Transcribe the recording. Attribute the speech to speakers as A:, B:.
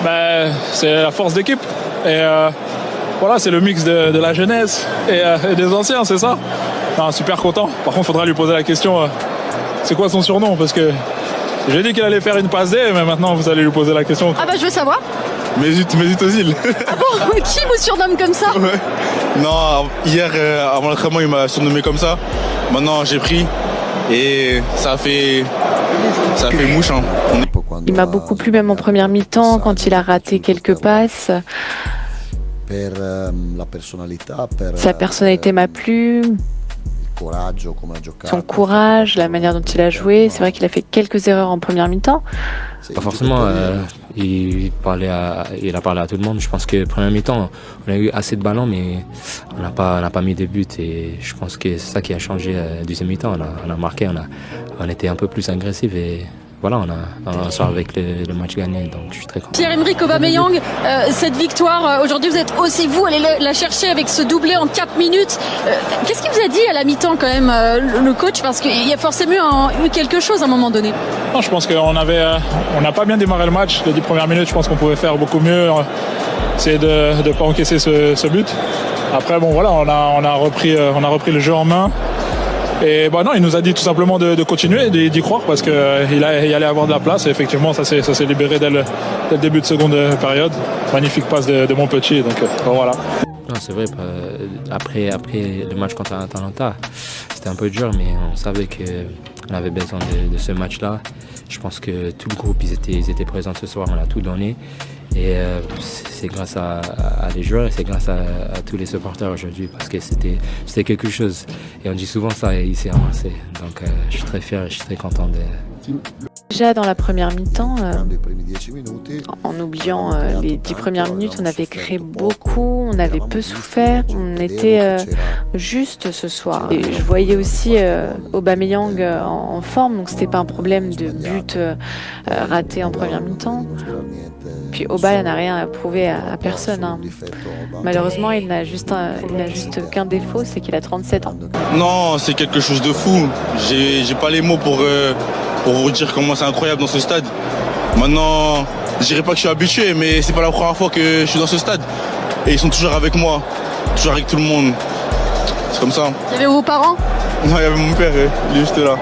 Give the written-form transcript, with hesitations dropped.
A: Ben, c'est la force d'équipe. Et voilà, c'est le mix de la jeunesse et des anciens, c'est ça. Non, super content. Par contre, il faudra lui poser la question, c'est quoi son surnom? Parce que j'ai dit qu'il allait faire une passe D, mais maintenant vous allez lui poser la question.
B: Ah bah je veux savoir.
C: Mesut Ozil.
B: Ah bon, qui vous surnomme comme ça?
C: Ouais. Non, hier avant l'entraînement il m'a surnommé comme ça. Maintenant j'ai pris et ça fait mouche. Hein.
D: Il m'a beaucoup plu même en première mi-temps quand il a raté quelques passes. Sa personnalité m'a plu. Son courage, la manière dont il a joué. C'est vrai qu'il a fait quelques erreurs en première mi-temps.
E: Pas forcément, il a parlé à tout le monde. Je pense que première mi-temps, on a eu assez de ballons, mais on n'a pas mis de buts. Et je pense que c'est ça qui a changé deuxième mi-temps. On a marqué, on était un peu plus agressif et voilà, on sort avec le match gagné, donc je suis très content.
B: Pierre-Emerick Aubameyang, cette victoire, aujourd'hui vous êtes aussi vous allez la chercher avec ce doublé en 4 minutes. Qu'est-ce qu'il vous a dit à la mi-temps quand même, le coach? Parce qu'il y a forcément eu quelque chose à un moment donné.
A: Non, je pense qu'on n'a pas bien démarré le match. Les 10 premières minutes, je pense qu'on pouvait faire beaucoup mieux. Essayer de ne pas encaisser ce but. Après, bon voilà, on a repris le jeu en main. Et bah non, il nous a dit tout simplement de continuer, d'y croire parce qu'il allait avoir de la place. Et effectivement, ça s'est libéré dès le début de seconde période. Magnifique passe de mon petit. Donc voilà.
E: Non, c'est vrai. Après le match contre Atalanta, c'était un peu dur, mais on savait qu'on avait besoin de ce match-là. Je pense que tout le groupe, ils étaient présents ce soir. On a tout donné. Et c'est grâce à les joueurs et c'est grâce à tous les supporters aujourd'hui parce que c'était quelque chose. Et on dit souvent ça ici à Marseille. Donc je suis très fier et je suis très content de...
D: Déjà dans la première mi-temps, en oubliant les 10 premières minutes, on avait créé beaucoup, on avait peu souffert, on était juste ce soir. Et je voyais aussi Aubameyang en forme, donc c'était pas un problème de but raté en première mi-temps. Puis Aubameyang n'a rien à prouver à personne. Hein. Malheureusement, il n'a juste qu'un défaut, c'est qu'il a 37 ans.
C: Non, c'est quelque chose de fou. J'ai pas les mots pour vous dire comment c'est incroyable dans ce stade. Maintenant, je dirais pas que je suis habitué, mais c'est pas la première fois que je suis dans ce stade. Et ils sont toujours avec moi, toujours avec tout le monde. C'est comme ça.
B: Il y avait vos parents?
C: Non, il y avait mon père, il est juste là.